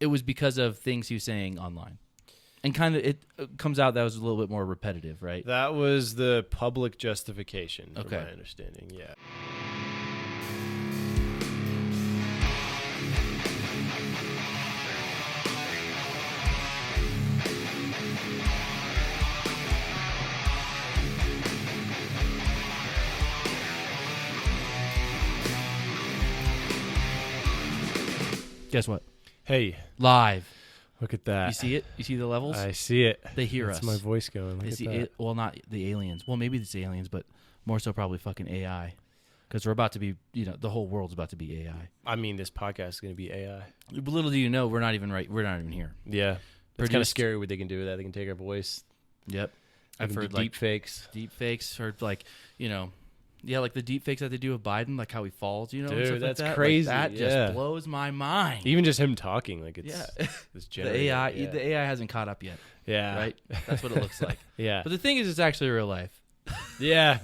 it was because of things he was saying online. And kind of it comes out that was a little bit more repetitive, right? That was the public justification, from Okay. my understanding, yeah. Guess what? Hey, Live. look at that. You see it? You see the levels? I see it. They hear That's us. my voice going. Look It's at the that. well, not the aliens. Well, maybe it's the aliens, but more so probably fucking AI. Because we're about to be, the whole world's about to be AI. I mean, this podcast is going to be AI. Little do you know, we're not even here. Yeah. It's kind of Produced- scary what they can do with that. They can take our voice. Yep. They I've can heard do like deep fakes. deep fakes, or like, like the deep fakes that they do of Biden, like how he falls, and Dude, stuff that's like that. crazy, Like, that yeah. just blows my mind. Even just him talking, like it's this The generated, AI, yeah. the AI hasn't caught up yet, Yeah. right? That's what it looks like. Yeah. But the thing is, it's actually real life. Yeah.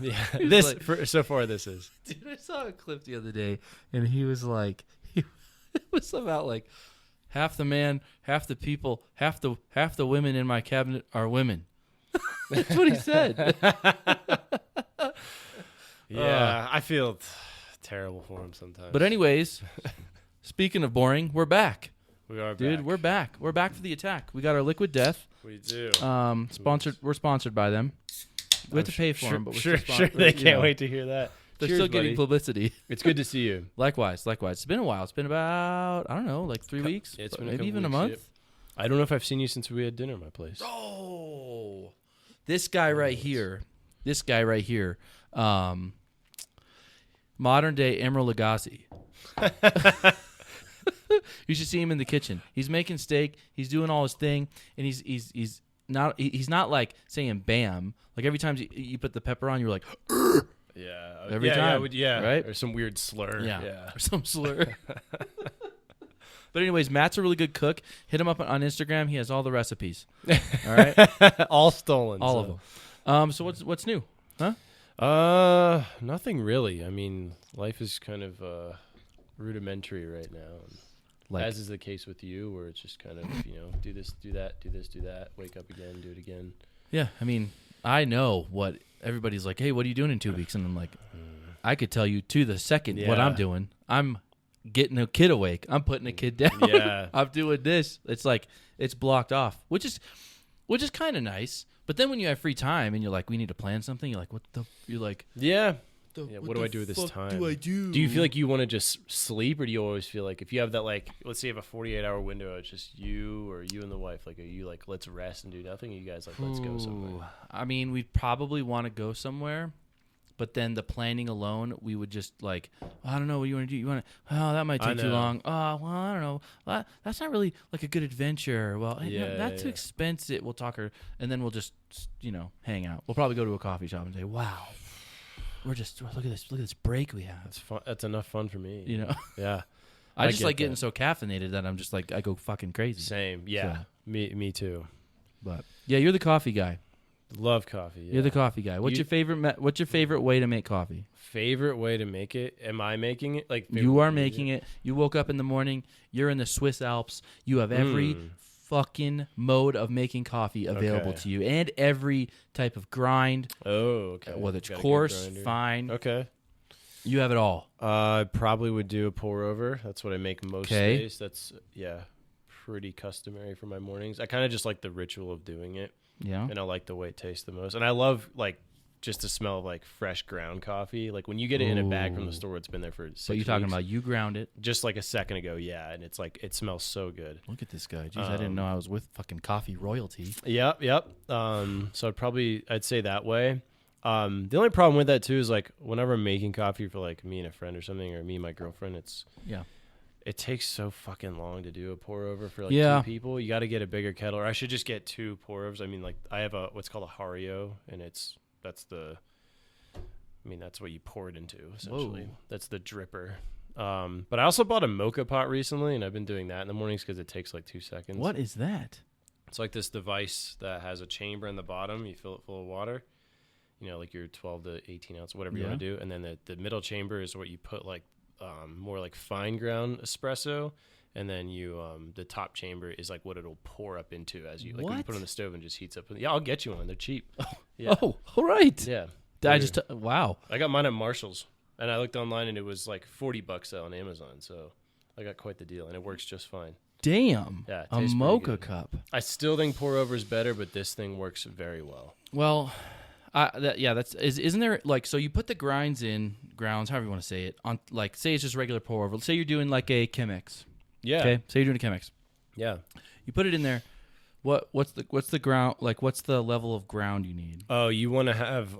So far this is. Dude, I saw a clip the other day, and he was like, it was about like half the man, half the people, half the women in my cabinet are women. That's what he said. Yeah, I feel terrible for him sometimes. But anyways, speaking of boring, we're back. we are Dude, back. we're back. We're back for the attack. We got our Liquid Death. We do. Sponsored. We're sponsored by them. We have to pay for them, but we're sure still they can't wait to hear that. They're Cheers, still getting buddy. publicity. It's good to see you. Likewise. It's been a while. It's been about, I don't know, like 3 weeks. It's been a maybe couple even a weeks, month. yep. I don't know if I've seen you since we had dinner at my place. Oh, this guy right here. Modern day Emeril Lagasse. You should see him in the kitchen. He's making steak. He's doing all his thing, and he's not like saying "bam." Like every time you put the pepper on, you're like, "Urgh." Yeah. Every time, right? Or some weird slur. Yeah. Or some slur. But anyways, Matt's a really good cook. Hit him up on Instagram. He has all the recipes. All right, All stolen. all of them. So what's new? Huh? Nothing really. I mean, life is kind of rudimentary right now. Like, As is the case with you, where it's just kind of, do this, do that, do this, do that, wake up again, do it again. yeah. I mean, I know what everybody's like. Hey, what are you doing in 2 weeks? And I'm like, I could tell you to the second what Yeah. I'm doing. I'm getting a kid awake. I'm putting a kid down. Yeah. I'm doing this. It's like it's blocked off, which is kind of nice. But then when you have free time and you're like, we need to plan something. You're like, what the? You're like, Yeah. What do I do with this time? Do I do? Do you feel like you want to just sleep, or do you always feel like if you have that, like, let's say you have a 48-hour window, it's just you or you and the wife, like, are you like, let's rest and do nothing? Or you guys like, let's go somewhere? I mean, we'd probably want to go somewhere, but then the planning alone, we would just like, I don't know what you want to do. You want to? Oh, that might take too know. long. Oh, well, I don't know. Well, that's not really like a good adventure. Well, Yeah, that's too yeah. expensive. We'll talk her, and then we'll just hang out. We'll probably go to a coffee shop and say, wow. Look at this break we have. That's fun. That's enough fun for me. Yeah. I just get like getting that. so caffeinated that I'm just like I go fucking crazy. Same. Yeah. So. Me too. But yeah, you're the coffee guy. Love coffee. Yeah. You're the coffee guy. What's your favorite way to make coffee? Favorite way to make it? Am I making it? Like You are making it. You woke up in the morning. You're in the Swiss Alps. You have every fucking mode of making coffee available Okay. to you, and every type of grind, Oh, okay. whether it's Got a good coarse, grinder. fine. Okay. You have it all. I probably would do a pour over. That's what I make most Okay. days. That's pretty customary for my mornings. I kind of just like the ritual of doing it, Yeah. and I like the way it tastes the most. And I love like just the smell of like fresh ground coffee. Like when you get it in a bag from the Ooh. store, it's been there for 6 So you're talking weeks. about you ground it. Just like a second ago, yeah, and it's like it smells so good. Look at this guy. Jeez, I didn't know I was with fucking coffee royalty. Yep. So I'd say that way. The only problem with that too is like whenever I'm making coffee for like me and a friend or something, or me and my girlfriend, it takes so fucking long to do a pour over for like Yeah. 2 people. You got to get a bigger kettle, or I should just get 2 pour overs. I mean, like I have what's called a Hario, and that's what you pour it into essentially. Whoa. That's the dripper. But I also bought a mocha pot recently, and I've been doing that in the mornings because it takes like 2 seconds. What is that? It's like this device that has a chamber in the bottom. You fill it full of water. Like your 12 to 18 ounce, whatever you want to do. And then the middle chamber is what you put like more like fine ground espresso. and then you the top chamber is like what it'll pour up into as you like when you What? put it on the stove and just heats up. Yeah, I'll get you one. They're cheap. Yeah. Oh, all right. Yeah. Wow. I got mine at Marshall's, and I looked online, and it was like $40 on Amazon. So I got quite the deal, and it works just fine. Damn. Yeah, it a tastes pretty mocha good. cup. I still think pour over is better, but this thing works very well. Well, isn't there like, so you put the grounds, however you want to say it, on, like, say it's just regular pour over. Say you're doing like a Chemex. Yeah. Okay. Say you're doing a Chemex. Yeah. You put it in there. What's the ground, like, what's the level of ground you need? Oh, you want to have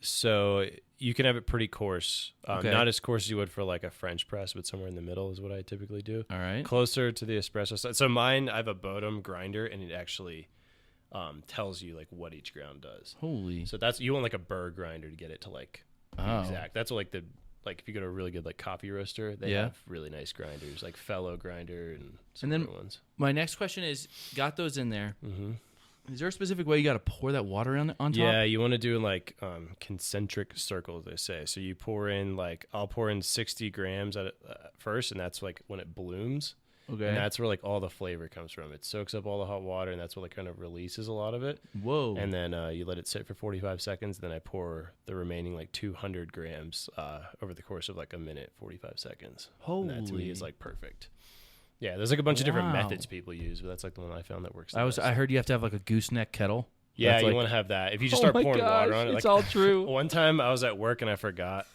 so you can have it pretty coarse. Okay. Not as coarse as you would for like a French press, but somewhere in the middle is what I typically do. All right. Closer to the espresso side. So mine, I have a Bodum grinder, and it actually tells you like what each ground does. Holy. So that's, you want like a burr grinder to get it to like exact. That's what like if you go to a really good like coffee roaster, they have really nice grinders, like Fellow grinder and some other ones. My next question is, got those in there. Mm-hmm. Is there a specific way you got to pour that water on top? Yeah, you want to do like concentric circles, they say. So you pour in like, I'll pour in 60 grams at first, and that's like when it blooms. Okay. And that's where like all the flavor comes from. It soaks up all the hot water, and that's what like kind of releases a lot of it. Whoa. And then you let it sit for 45 seconds. Then I pour the remaining like 200 grams over the course of like a minute, 45 seconds. Holy. And that to me is like perfect. Yeah, there's like a bunch of different methods people use, but that's like the one I found that works. I heard you have to have like a gooseneck kettle. Yeah, that's you like, want to have that. If you just start pouring water on it, it's all true. One time I was at work and I forgot.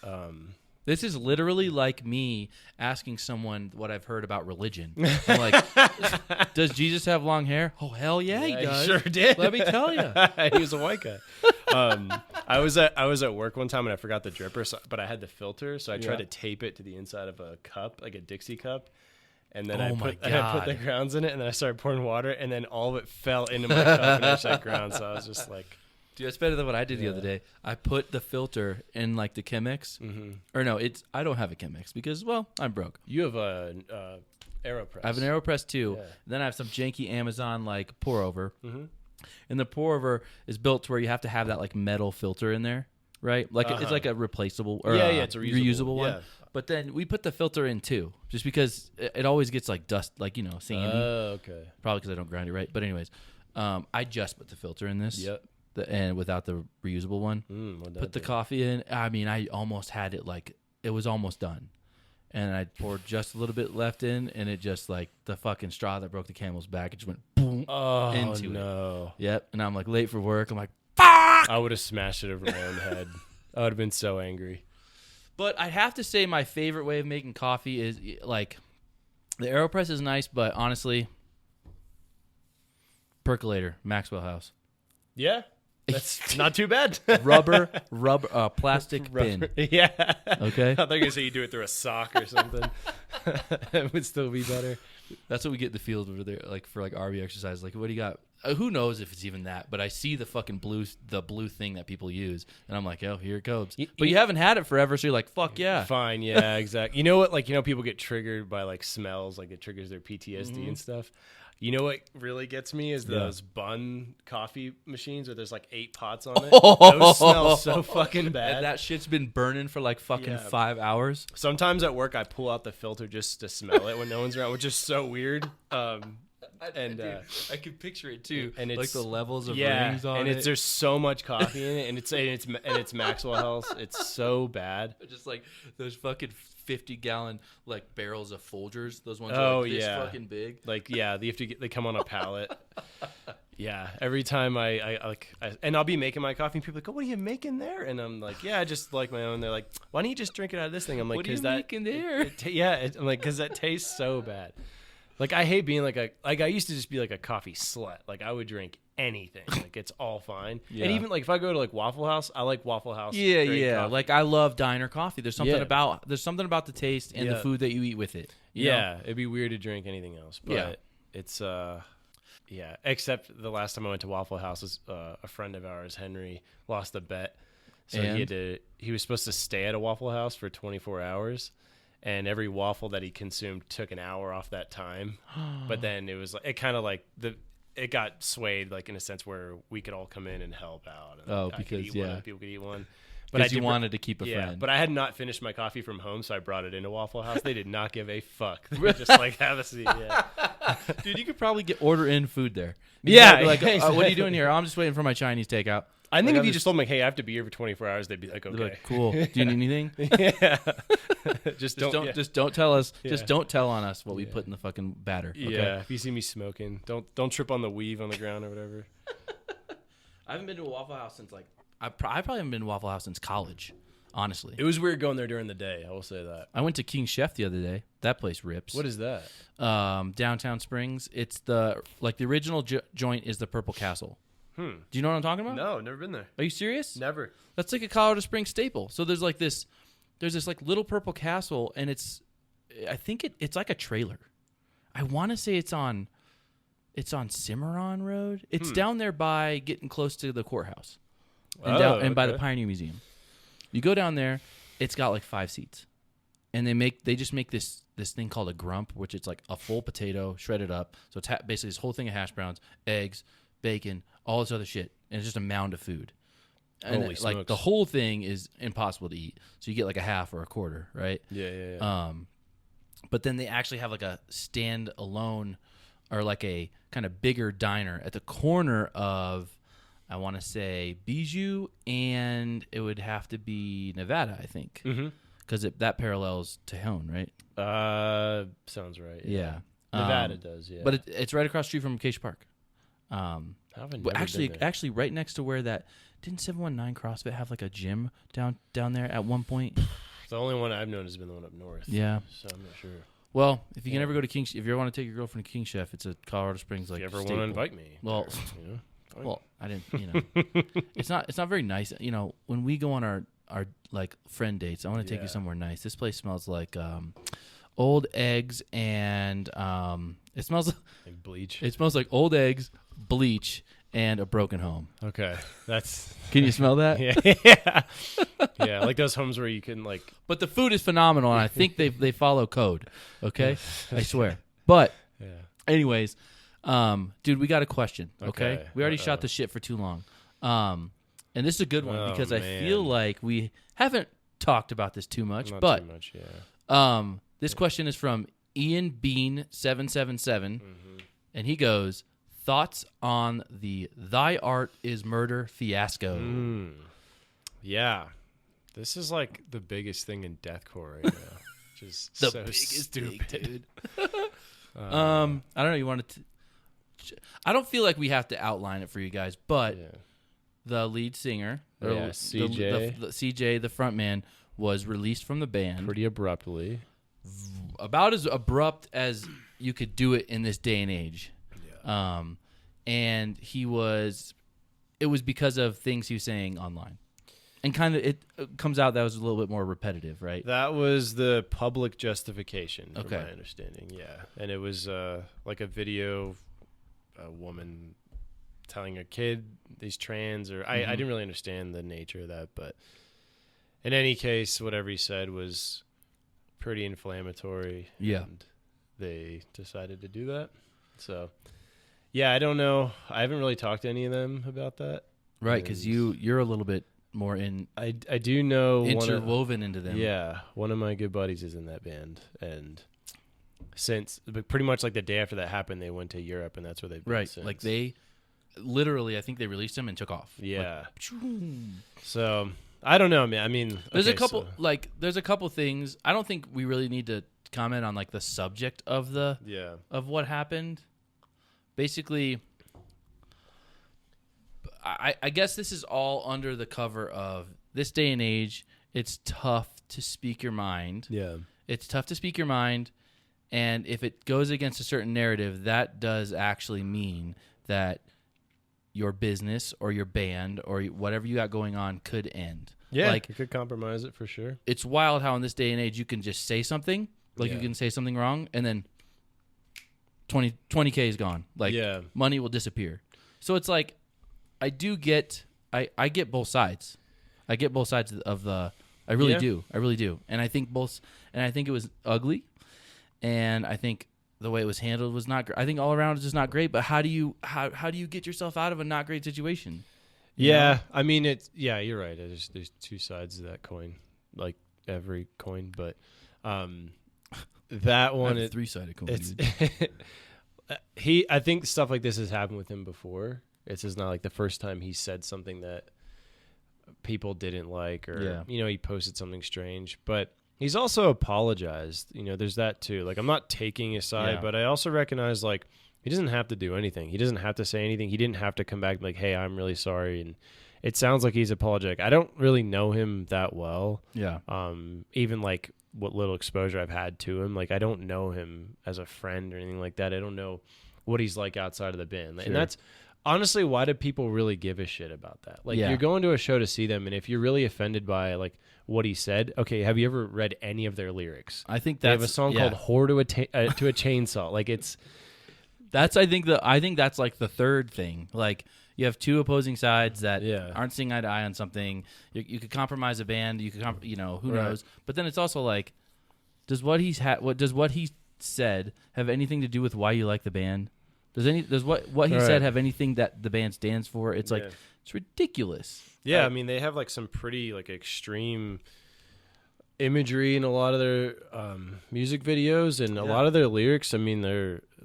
This is literally like me asking someone what I've heard about religion. I'm like, does Jesus have long hair? Oh, hell yeah, he does. He sure did. Let me tell you. He was a white guy. I was at work one time and I forgot the dripper, but I had the filter, so I tried to tape it to the inside of a cup, like a Dixie cup. And then I put the grounds in it, and then I started pouring water, and then all of it fell into my cup and I shut grounds. So I was just like, dude, that's better than what I did the other day. I put the filter in like the Chemex. Mm-hmm. Or no, I don't have a Chemex because, well, I'm broke. You have a AeroPress. I have an AeroPress too. Yeah. Then I have some janky Amazon like pour over. Mm-hmm. And the pour over is built to where you have to have that like metal filter in there, right? Like it's like a replaceable or it's a reusable one. Yeah. But then we put the filter in too, just because it always gets like dust, like, sandy. Oh, okay. Probably because I don't grind it right. But anyways, I just put the filter in this. Yep. And without the reusable one. Put the coffee in. I mean, I almost had it like it was almost done. And I poured just a little bit left in, and it just like the fucking straw that broke the camel's back. It just went boom into it. Yep. And I'm like late for work. I'm like, fuck! I would have smashed it over my own head. I would have been so angry. But I have to say my favorite way of making coffee is like the AeroPress is nice, but honestly, percolator, Maxwell House. Yeah. That's not too bad. rubber, plastic bin. Yeah. Okay. I thought you were going to say you do it through a sock or something. It would still be better. That's what we get in the field over there, like for like RV exercise. Like, what do you got? Who knows if it's even that? But I see the fucking blue thing that people use, and I'm like, oh, here it goes. But you haven't had it forever, so you're like, fuck yeah. Fine, yeah, exactly. You know what? Like, people get triggered by like smells, like it triggers their PTSD and stuff. You know what really gets me is those bun coffee machines where there's like 8 pots on it. Those smell so fucking bad. And that shit's been burning for like fucking 5 hours. Sometimes at work I pull out the filter just to smell it when no one's around, which is so weird. I can picture it too, and it's like the levels of rings on it. There's so much coffee in it, and it's Maxwell House. It's so bad. Just like those fucking 50-gallon like barrels of Folgers. Those ones are like this fucking big. Like they come on a pallet. Yeah, every time and I'll be making my coffee, and people are like, oh, what are you making there? And I'm like, yeah, I just like my own. They're like, why don't you just drink it out of this thing? I'm like, what are you making there? I'm like, because that tastes so bad. Like, I hate being I used to just be like a coffee slut. Like, I would drink anything. Like, it's all fine. Yeah. And even like if I go to like Waffle House, I like Waffle House. Yeah. Coffee. Like, I love diner coffee. There's something about the taste and the food that you eat with it. You know? It'd be weird to drink anything else. But it's except the last time I went to Waffle House, a friend of ours, Henry, lost a bet. So he was supposed to stay at a Waffle House for 24 hours. And every waffle that he consumed took an hour off that time. But then it was like, it kind of like it got swayed, like in a sense where we could all come in and help out. And because people could eat one. But you wanted to keep a friend. But I had not finished my coffee from home, so I brought it into Waffle House. They did not give a fuck. They were just like, have a seat. Yeah. Dude, you could probably order in food there. Yeah. Like, what are you doing here? I'm just waiting for my Chinese takeout. I think if you just told them, like, hey, I have to be here for 24 hours, they'd be like, okay. Like, cool. Do you need anything? Yeah. just don't tell us. Yeah. Just don't tell on us what we put in the fucking batter. Okay? Yeah. If you see me smoking, don't trip on the weave on the ground or whatever. I haven't been to a Waffle House since I probably haven't been to Waffle House since college. Honestly, it was weird going there during the day. I will say that. I went to King Chef the other day. That place rips. What is that? Downtown Springs. It's the original joint is the Purple Castle. Do you know what I'm talking about? No, never been there. Are you serious? Never. That's like a Colorado Springs staple. So there's this like little Purple Castle, and I think it's like a trailer. I want to say it's on Cimarron Road. It's down there by getting close to the courthouse, and by the Pioneer Museum. You go down there, it's got like 5 seats, and they just make this thing called a grump, which it's like a full potato shredded up. So it's basically this whole thing of hash browns, eggs, bacon, all this other shit, and it's just a mound of food. And Holy smokes. Like the whole thing is impossible to eat. So you get like a half or a quarter, right? Yeah. But then they actually have like a stand alone, or like a kind of bigger diner at the corner of, I want to say, Bijou, and it would have to be Nevada, I think, because that parallels Tejon, right? Sounds right. Yeah. Nevada does, yeah. But it's right across the street from Acacia Park. Actually, right next to where didn't 719 CrossFit have like a gym down there at one point? The only one I've known has been the one up north. Yeah. So I'm not sure. Well, if you can ever go to if you ever want to take your girlfriend to King Chef, it's a Colorado Springs like. If you ever staple. want to invite me, well, well, I didn't. It's not very nice. When we go on our like friend dates, I want to take you somewhere nice. This place smells like old eggs and it smells like bleach. It smells like old eggs, bleach, and a broken home. Okay, that's. Can you smell that? Yeah, like those homes where you can like. But the food is phenomenal, and I think they follow code. Okay, I swear. But anyways, dude, we got a question. Okay, we already shot the shit for too long. And this is a good one because I feel like we haven't talked about this too much. Not too much, yeah. This question is from Ian Bean 777, and he goes, "Thoughts on the Thy Art Is Murder fiasco?" Yeah, this is like the biggest thing in deathcore right now. Just the so biggest stupid, thing, dude. I don't know. You wanted to? I don't feel like we have to outline it for you guys, but the lead singer, CJ, the CJ, the front man, was released from the band pretty abruptly. About as abrupt as you could do it in this day and age. Yeah. And it was because of things he was saying online. And kind of it comes out that was a little bit more repetitive, right? That was the public justification, from my understanding, yeah. And it was like a video, a woman telling a kid he's trans, or I didn't really understand the nature of that, but in any case, whatever he said was pretty inflammatory. Yeah. And they decided to do that. So, yeah, I don't know. I haven't really talked to any of them about that. Right, because you're a little bit more in. I do know interwoven into them. Yeah, one of my good buddies is in that band, and pretty much like the day after that happened, they went to Europe, and that's where they've been since. Like they literally, I think they released him and took off. Yeah. So I don't know, man. I mean, there's a couple things. I don't think we really need to comment on like the subject of of what happened. Basically, I guess this is all under the cover of this day and age. It's tough to speak your mind. Yeah. It's tough to speak your mind. And if it goes against a certain narrative, that does actually mean that your business or your band or whatever you got going on could end. Yeah, like, you could compromise it for sure. It's wild how in this day and age you can just say something, like you can say something wrong, and then 20K is gone. Like money will disappear. So it's like I get both sides. I get both sides of the. I really do. I really do. And I think it was ugly, and I think the way it was handled was not great. I think all around it's just not great. But how do you get yourself out of a not great situation? Yeah, I mean you're right. There's two sides to that coin, like every coin, but that one is three-sided coin. I think stuff like this has happened with him before. It's just not like the first time he said something that people didn't like, or he posted something strange, but he's also apologized. There's that too. Like, I'm not taking his side, but I also recognize, like, he doesn't have to do anything. He doesn't have to say anything. He didn't have to come back like, hey, I'm really sorry. And it sounds like he's apologetic. I don't really know him that well. Yeah. Even like what little exposure I've had to him, like, I don't know him as a friend or anything like that. I don't know what he's like outside of the band. Sure. And that's honestly, why do people really give a shit about that? Like, you're going to a show to see them, and if you're really offended by like what he said, okay, have you ever read any of their lyrics? I think they have a song called "Whore to a Chainsaw." Like, it's. I think that's like the third thing. Like, you have two opposing sides that aren't seeing eye to eye on something. You could compromise a band. You could, who knows? But then it's also like, does what he said have anything to do with why you like the band? Does what he said have anything that the band stands for? It's like, it's ridiculous. Yeah, I mean, they have like some pretty like extreme imagery in a lot of their music videos, and a lot of their lyrics. I mean,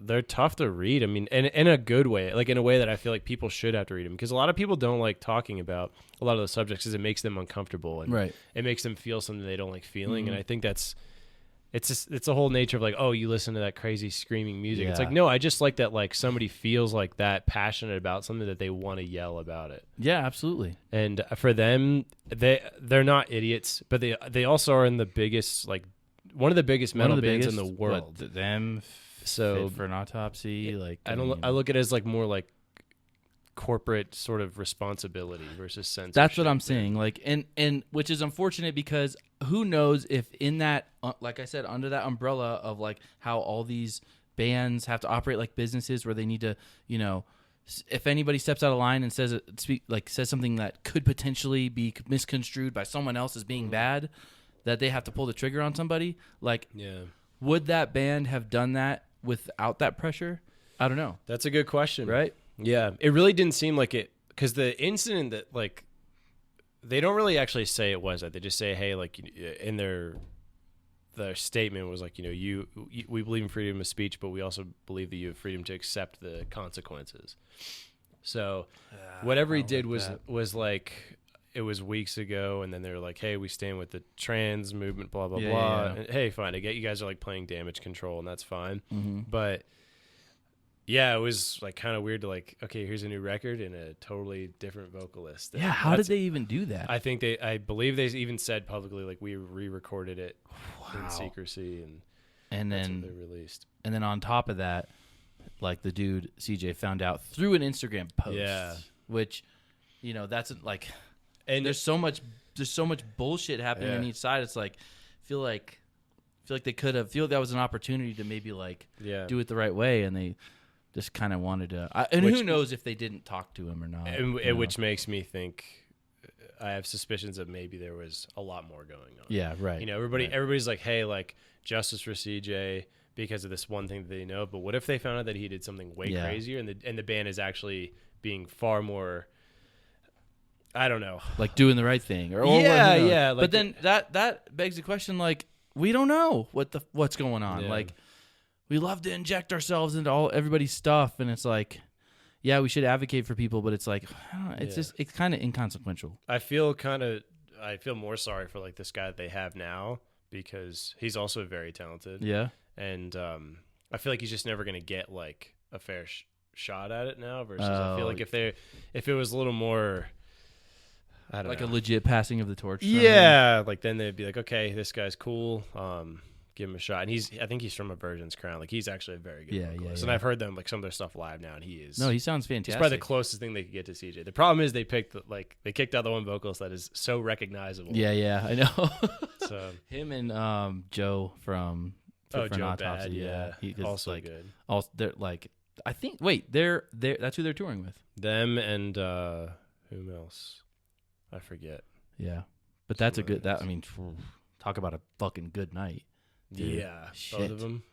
they're tough to read. I mean, in a good way, like in a way that I feel like people should have to read them, because a lot of people don't like talking about a lot of the subjects because it makes them uncomfortable, and it makes them feel something they don't like feeling. And I think it's the whole nature of like, oh, you listen to that crazy screaming music. It's like, no, I just like that, like, somebody feels like that passionate about something that they want to yell about it. Yeah, absolutely. And for them, they're not idiots, but they also are in the biggest, like, one of the biggest metal bands in the world. So Fit for an Autopsy, like, I look at it as like more like corporate sort of responsibility versus censorship. That's what I'm saying. Like, and which is unfortunate, because who knows if in that, like I said, under that umbrella of like how all these bands have to operate like businesses where they need to, if anybody steps out of line and says something that could potentially be misconstrued by someone else as being bad, that they have to pull the trigger on somebody. Like, would that band have done that without that pressure? I don't know. That's a good question. Right? Yeah. It really didn't seem like it, because the incident that, like, they don't really actually say it was that. They just say, hey, like, in their statement was like, we believe in freedom of speech, but we also believe that you have freedom to accept the consequences. So whatever he did was like, it was weeks ago, and then they're like, hey, we stand with the trans movement, blah, blah, blah. Yeah. And, hey, fine, I get you guys are like playing Damage Control, and that's fine. Mm-hmm. But yeah, it was like kind of weird to like, okay, here's a new record and a totally different vocalist. Yeah, how did they even do that? I believe they even said publicly, like, we re-recorded it in secrecy, and that's what they released. And then on top of that, like, the dude CJ found out through an Instagram post, which, that's like, and there's so much bullshit happening on each side. It's like, feel like they could have that was an opportunity to maybe like do it the right way, and they just kind of wanted to. Who knows if they didn't talk to him or not? Which makes me think, I have suspicions that maybe there was a lot more going on. Yeah, right. Everybody's like, hey, like, justice for CJ because of this one thing that they know. But what if they found out that he did something way crazier, and the band is actually being far more, I don't know, like doing the right thing, or Like, but then that begs the question, like, we don't know what's going on. Like, we love to inject ourselves into everybody's stuff, and it's like, we should advocate for people, but it's like, it's kind of inconsequential. I feel more sorry for like this guy that they have now, because he's also very talented. Yeah, and I feel like he's just never gonna get like a fair shot at it now. Versus, I feel like if it was a little more, I don't know, like a legit passing of the torch. Like, then they'd be like, okay, this guy's cool. Give him a shot. And I think he's from A Virgin's Crown. Like, he's actually a very good vocalist. And I've heard them, like, some of their stuff live now, and he sounds fantastic. He's probably the closest thing they could get to CJ. The problem is they kicked out the one vocalist that is so recognizable. Yeah, I know. So him and Joe from Joe Autopsy, Bad, he also like, good. Also, they're like, I think. Wait, they're that's who they're touring with. Them and whom else? I forget. Yeah, but that's a good. I mean, talk about a fucking good night. Dude. Yeah, both of them.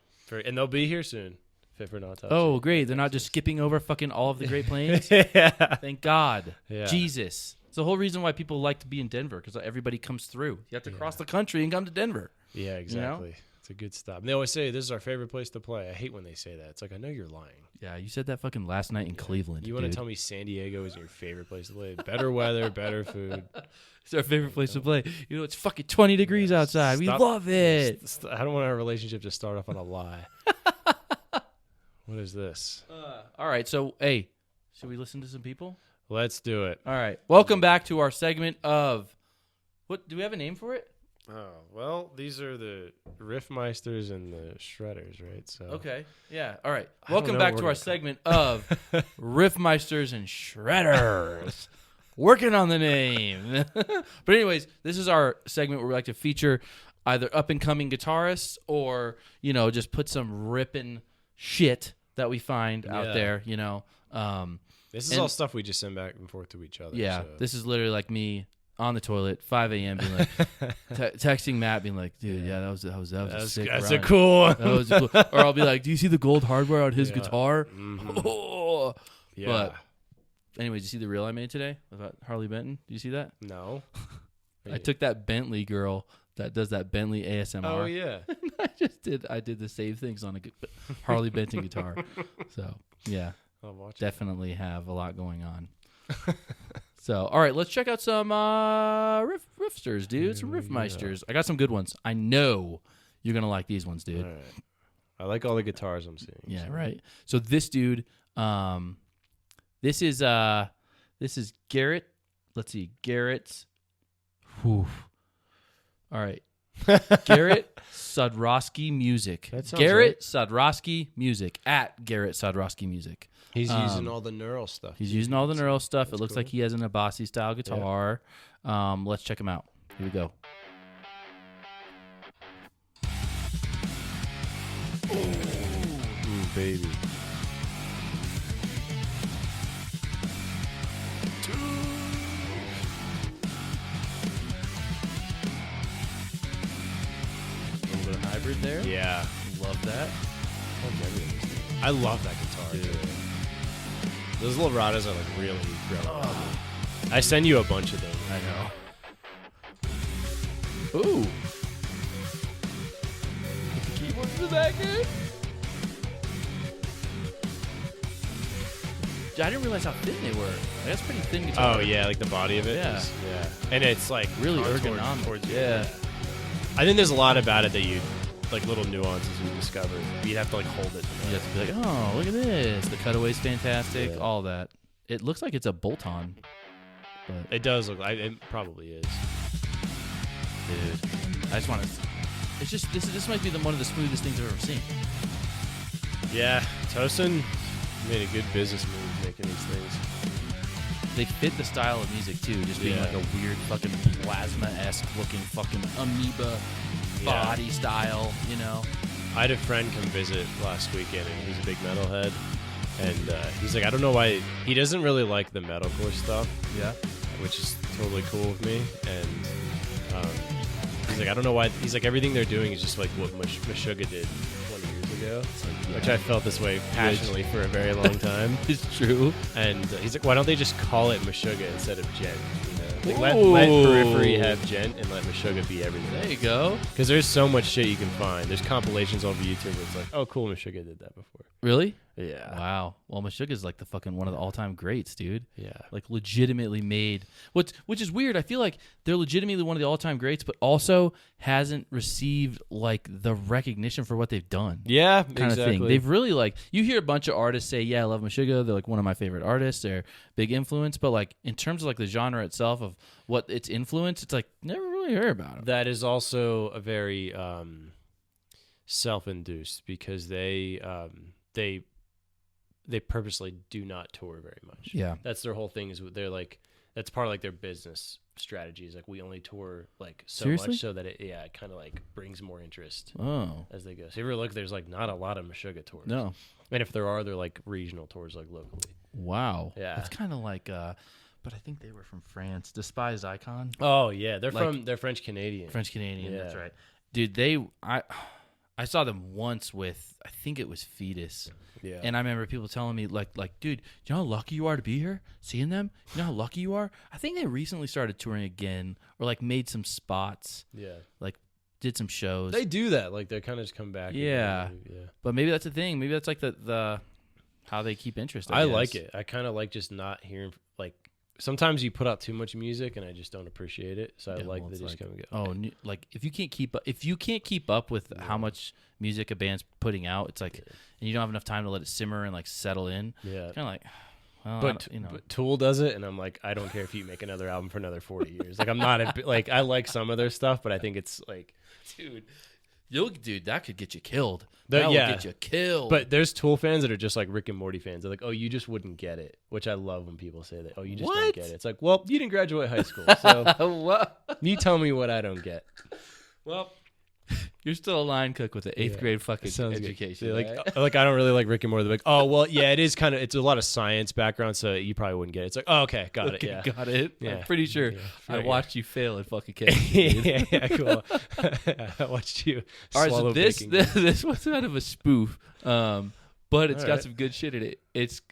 And they'll be here soon. fit for an autopsy. Oh, great. They're not just skipping over fucking all of the Great Plains? Yeah. Thank God. Yeah. Jesus. It's the whole reason why people like to be in Denver, because everybody comes through. You have to cross the country and come to Denver. Yeah, exactly. You know? It's a good stop. And they always say, this is our favorite place to play. I hate when they say that. It's like, I know you're lying. Yeah, you said that fucking last night in Cleveland. You want to tell me San Diego is your favorite place to play? Better weather, better food. It's our favorite place to play. You know, it's fucking 20 degrees outside. We love it. I don't want our relationship to start off on a lie. What is this? All right, so, hey, should we listen to some people? Let's do it. All right. Welcome back to our segment of, what, do we have a name for it? Oh, well, these are the Riffmeisters and the Shredders, right? So okay. Yeah. All right. Welcome back to our segment of Riffmeisters and Shredders. Working on the name. But anyways, this is our segment where we like to feature either up-and-coming guitarists or, you know, just put some ripping shit that we find out there, you know. This is all stuff we just send back and forth to each other. Yeah. So. This is literally like me on the toilet, 5 a.m., being like, texting Matt, being like, dude, yeah, that was a sick That's run. a cool one. That was cool. Or I'll be like, do you see the gold hardware on his guitar? Mm-hmm. Oh. Yeah. But anyways, you see the reel I made today about Harley Benton? Do you see that? No. I took that Bentley girl that does that Bentley ASMR. Oh, yeah. I did the same things on a Harley Benton guitar. So, yeah. I'll watch definitely have a lot going on. So, all right, let's check out some riffsters, dude. Some Riffmeisters. I got some good ones. I know you're going to like these ones, dude. All right. I like all the guitars I'm seeing. Yeah, so. Right. So this dude, this is Garrett. Let's see. Garrett's. Whew. All right. Garrett Sadrowski Music. Garrett Sadrowski Music at Garrett Sadrowski Music. He's using all the neural stuff. He's using all the neural stuff. It looks like he has an Abasi style guitar. Yeah. Let's check him out. Here we go. Ooh, baby. A little bit of hybrid there. Yeah. Love that. I love that guitar, dude. Those little Radas are like really relevant. I send you a bunch of those. I know. Ooh. Put the keyboards in the back end. I didn't realize how thin they were. That's pretty thin guitar. Oh yeah, like the body of it. Yeah. And it's like really ergonomic. Yeah. I think there's a lot about it that you like little nuances you discover. You'd have to like hold it. You have to be like, oh, look at this. The cutaway's fantastic. Yeah. All that. It looks like it's a bolt-on. But it does look like it probably is. Dude, I just want to. It's just this might be one of the smoothest things I've ever seen. Yeah, Tosin made a good business move making these things. They fit the style of music too, just being like a weird fucking plasma-esque looking fucking amoeba body style, you know. I had a friend come visit last weekend, and he's a big metalhead, and he's like, I don't know why he doesn't really like the metalcore stuff. Yeah, which is totally cool with me, and he's like, I don't know why. He's like, everything they're doing is just like what Meshuggah did 20 years ago, which I felt this way passionately for a very long time. It's true. And he's like, why don't they just call it Meshuggah instead of Gent? You know? Like let Periphery have Gent and let Meshuggah be everything. There you go. Because there's so much shit you can find. There's compilations all over YouTube where it's like, oh, cool, Meshuggah did that before. Really? Yeah. Wow. Well, Meshuggah is like the fucking one of the all-time greats, dude. Yeah. Like legitimately made. Which is weird. I feel like they're legitimately one of the all-time greats, but also hasn't received like the recognition for what they've done. Yeah, kind of thing. They've really like you hear a bunch of artists say, "Yeah, I love Meshuggah. They're like one of my favorite artists. They're big influence." But like in terms of like the genre itself of what its influence, it's like never really heard about them. That is also a very self-induced because they purposely do not tour very much. Yeah. That's their whole thing is they're like, that's part of like their business strategy is like we only tour like so Seriously? much so that it kind of like brings more interest as they go. So if you ever look, there's like not a lot of Meshuggah tours. No. And if there are, they're like regional tours like locally. Wow. Yeah. It's kind of like, but I think they were from France. Despised Icon. Oh yeah. They're like, they're French Canadian. French Canadian. Yeah. That's right. Dude, I saw them once with, I think it was Fetus. Yeah. And I remember people telling me, like, dude, you know how lucky you are to be here, seeing them? You know how lucky you are? I think they recently started touring again, or like made some spots. Yeah. Like did some shows. They do that. Like they kind of just come back. Yeah. Yeah. But maybe that's the thing. Maybe that's like the how they keep interest. I guess. like it. I kind of like just not hearing, like, sometimes you put out too much music and I just don't appreciate it. So I like that just kind of go. Okay. Like if you can't keep up with how much music a band's putting out, it's like, and you don't have enough time to let it simmer and like settle in. Yeah. Kind of like, well, but Tool does it, and I'm like, I don't care if you make another album for another 40 years. Like I'm not like I like some of their stuff, but I think it's like, dude, that could get you killed. That would get you killed. But there's Tool fans that are just like Rick and Morty fans. They're like, oh, you just wouldn't get it, which I love when people say that. Oh, you just don't get it. It's like, well, you didn't graduate high school, so you tell me what I don't get. Well, you're still a line cook with an 8th grade fucking education. Right? Like I don't really like Rick and Morty. They're like, oh, well, yeah, it is kind of, it's a lot of science background, so you probably wouldn't get it. It's like, oh, okay, got it. Yeah, got it. Yeah. I'm pretty sure I watched you fail at fucking chemistry. Yeah, cool. I watched you. All right, so this was kind of a spoof, but it's got some good shit in it. It's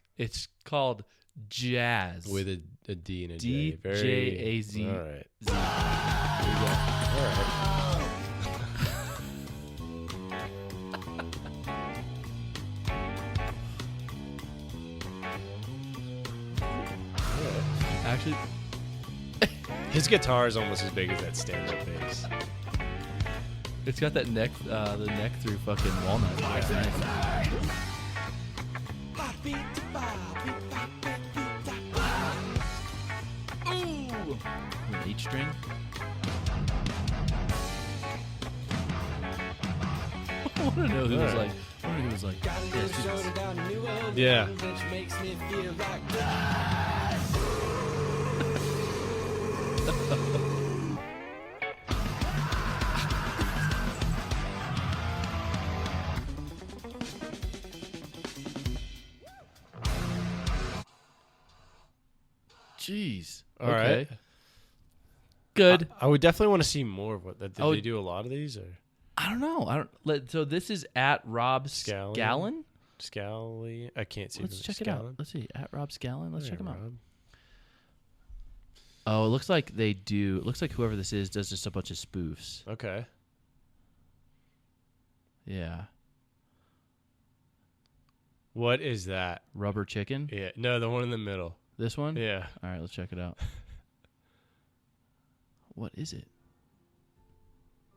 called Jazz with a D and a J. D-J-A-Z. All right. Z. There you go. All right. Actually, his guitar is almost as big as that stand-up bass. It's got that neck, the neck through fucking walnut. That's nice. Ooh, an H string. I want to know who was like. I wonder who was like. Yeah. Jeez. All right. Good. I would definitely want to see more of what. Did they do a lot of these? Or I don't know. So this is at Rob Scallon. Scally. I can't see. Let's check it out. Let's see. At Rob Scallon. Let's check him out. Rob. Oh, it looks like they do. It looks like whoever this is does just a bunch of spoofs. Okay. Yeah. What is that? Rubber Chicken? Yeah. No, the one in the middle. This one? Yeah. All right, let's check it out. What is it?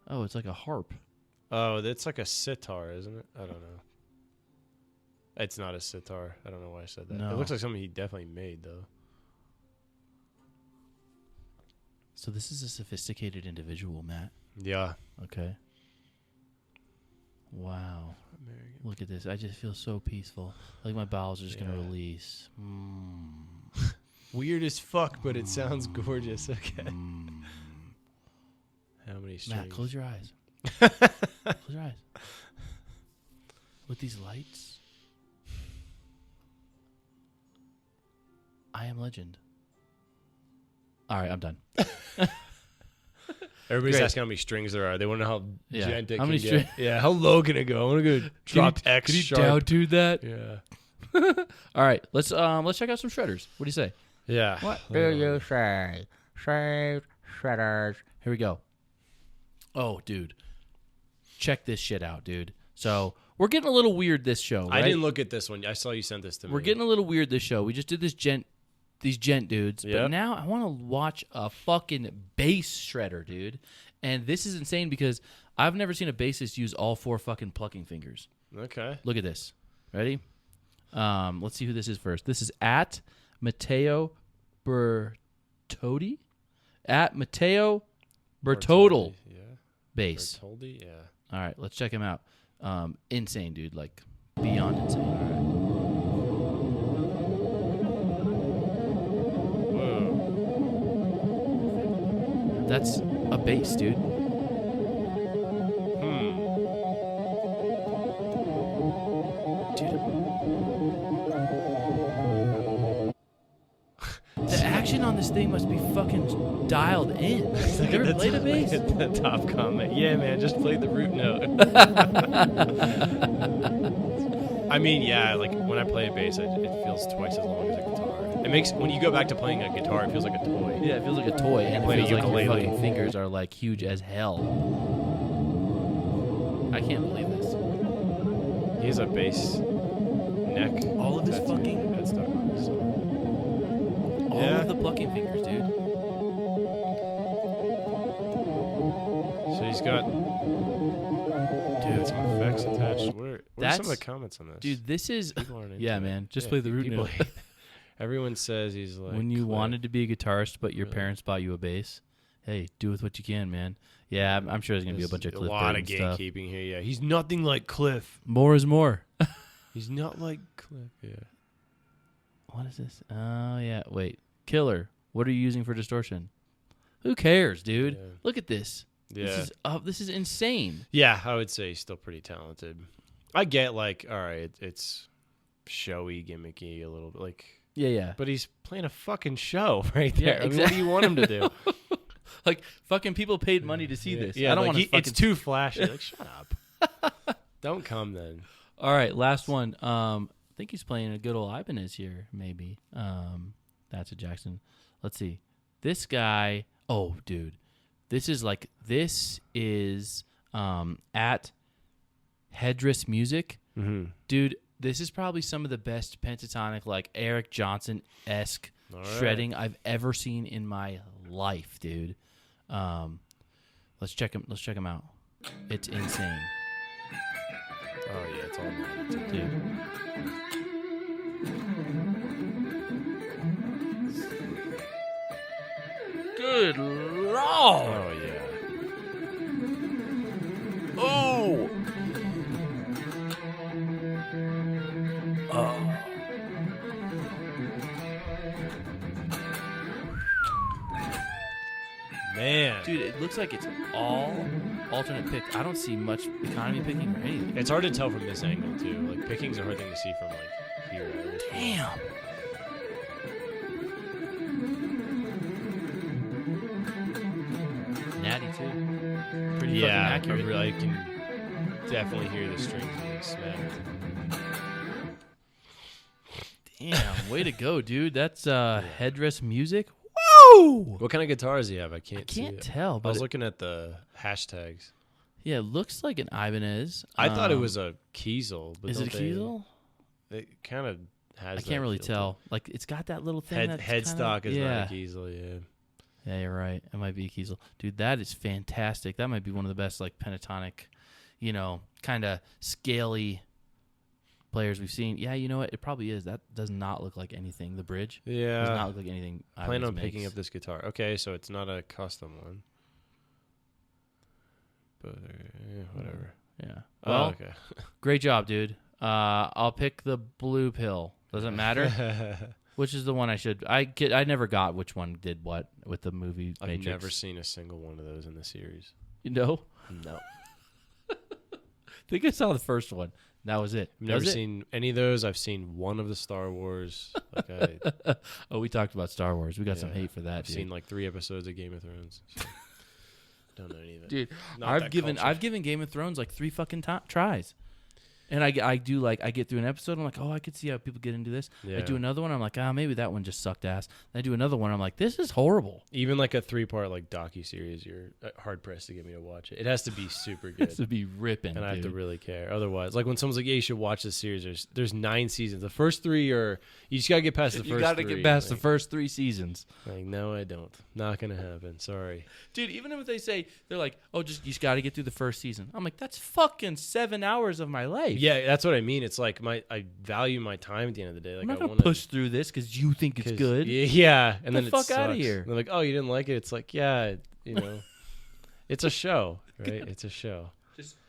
Oh, it's like a harp. Oh, that's like a sitar, isn't it? I don't know. It's not a sitar. I don't know why I said that. No. It looks like something he definitely made, though. So this is a sophisticated individual, Matt. Yeah. Okay. Wow. Look at this. I just feel so peaceful. Like my bowels are just going to release. Weird as fuck, but it sounds gorgeous. Okay. How many strings? Matt, close your eyes. Close your eyes. With these lights, I Am Legend. All right, I'm done. Everybody's asking how many strings there are. They want to know how gent it how can many get. Yeah, how low can it go? I want to go drop X Can you sharp. down to that? Yeah. All right, let's check out some shredders. What do you say? Yeah. What do you say? Say shredders. Here we go. Oh, dude. Check this shit out, dude. So we're getting a little weird this show, right? I didn't look at this one. I saw you sent this to me. We're getting a little weird this show. We just did these gent dudes. Yep. But now I want to watch a fucking bass shredder, dude. And this is insane because I've never seen a bassist use all 4 fucking plucking fingers. Okay. Look at this. Ready? Let's see who this is first. This is at Matteo Bertodi. At Matteo Bertodal. Yeah. Bass. Bertoldi? Yeah. All right, let's check him out. Insane, dude. Like, beyond insane. Whoa. That's a bass, dude. Dude. The action on this thing must be fucking dialed in. You ever played a bass? The top comment. Yeah, man, just play the root note. I mean, yeah, like when I play a bass, it feels twice as long as a guitar. It makes when you go back to playing a guitar, it feels like a toy. Yeah, it feels like a toy, and it Play a feels like your ukulele. fucking fingers are like huge as hell. I can't believe this. He has a bass neck. All of his tattoo. fucking- That's not nice. All Yeah. of the plucking fingers, dude. So he's got some effects attached. What are some of the comments on this? Dude, this is People aren't into yeah, it. man. Just play the root people note. hate- Everyone says he's like When you Cliff. wanted to be a guitarist, but your Really? parents bought you a bass. Hey, do with what you can, man. Yeah, I'm sure there's gonna be a bunch of Cliff a lot of Burton stuff. gatekeeping here. Yeah, he's nothing like Cliff. More is more. He's not like Cliff. Yeah. What is this? Oh yeah, wait. Killer. What are you using for distortion? Who cares, dude? Yeah. Look at this. Yeah. This is insane. Yeah, I would say he's still pretty talented. I get like, all right, it's showy, gimmicky, a little bit like, Yeah. but he's playing a fucking show right Yeah, there. I mean, what do you want him to do? Like fucking people paid money to see this. Yeah, I don't like want to. it's too flashy. Like, shut up. Don't come then. All right, last one. I think he's playing a good old Ibanez here, maybe. That's a Jackson. Let's see. This guy. Oh, dude. This is at Headrest Music. Mm-hmm. Dude, this is probably some of the best pentatonic, like Eric Johnson-esque All right. shredding I've ever seen in my life, dude. Let's check him out. It's insane. Oh yeah, it's all nice. Dude. Good lord! Oh yeah. Oh! Man. Dude, it looks like it's all alternate pick. I don't see much economy picking or anything. It's hard to tell from this angle too. Like picking's a hard thing to see from like here. I would think. Damn. Natty too. Pretty Yeah, fucking accurate. I can definitely hear the strings being smacked. Damn, way to go, dude. That's Headrest Music. Woo! What kind of guitar does he have? I can't see Can't it. tell, I but was looking at the hashtags. yeah, it looks like an Ibanez. I thought it was a Kiesel. But Is it a Kiesel? It kind of has. I can't really tell. Like it's got that little thing. Headstock is yeah. not a Kiesel. Yeah. Yeah, you're right. It might be a Kiesel. Dude, that is fantastic. That might be one of the best, like, pentatonic, kind of scaly players we've seen. Yeah, you know what? It probably is. That does not look like anything. The bridge does Yeah. not look like anything. Plan on Ibanez picking makes. up this guitar. Okay, so it's not a custom one. But whatever. Yeah. Oh, Well, okay. great job, dude. I'll pick the blue pill. Doesn't matter. Which is the one I should? I never got which one did what with the movie I've Matrix. never seen a single one of those in the series. You know? No. I think I saw the first one. That was it. I've never seen any of those. I've seen one of the Star Wars. Like Oh, we talked about Star Wars. We got some Yeah, hate for that, I've dude. seen like 3 episodes of Game of Thrones. So don't know any of it. Dude, Not I've that given cultured. Game of Thrones like 3 fucking tries. And I get through an episode, I'm like, oh, I could see how people get into this. I Yeah. do another one, I'm like, maybe that one just sucked ass. Then I do another one, I'm like, this is horrible. Even like a 3-part like docu-series, you're hard pressed to get me to watch it. It has to be super This good. would be ripping, And I have to dude. really care. Otherwise, like when someone's like, "Yeah, you should watch this series." There's 9 seasons. The first 3 are you just gotta get past the first. You got to 3. get past the Like- first 3 seasons. Like, no, I don't. Not gonna happen. Sorry. Dude, even if they say, they're like, oh, you just got to get through the first season. I'm like, that's fucking 7 hours of my life. Yeah, that's what I mean. It's like I value my time at the end of the day. Like I'm not I going want to push through this because you think it's good. Yeah, and Get then the it fuck outta sucks. here. They're like, "Oh, you didn't like it?" It's like, yeah, it's a show, right? It's a show.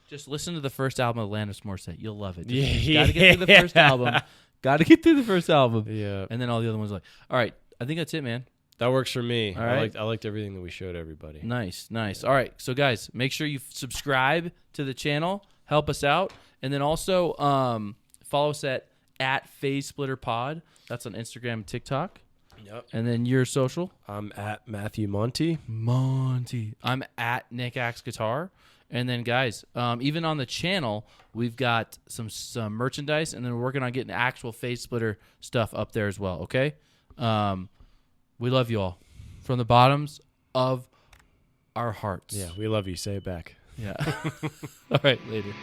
Just listen to the first album of Alanis Morissette. You'll love it. Yeah. Got to get through the first album. Got to get through the first album. Yeah, And then all the other ones like, all right, I think that's it, man. that works for me. All right. I liked everything that we showed everybody. Nice. All right, so guys, make sure you subscribe to the channel. Help us out. And then also follow us at Phase Splitter Pod. That's on Instagram and TikTok. Yep. And then your social? I'm at Matthew Monty. I'm at Nick Axe Guitar. And then, guys, even on the channel, we've got some merchandise, and then we're working on getting actual Face Splitter stuff up there as well, okay? We love you all from the bottoms of our hearts. Yeah, we love you. Say it back. Yeah. All right, later.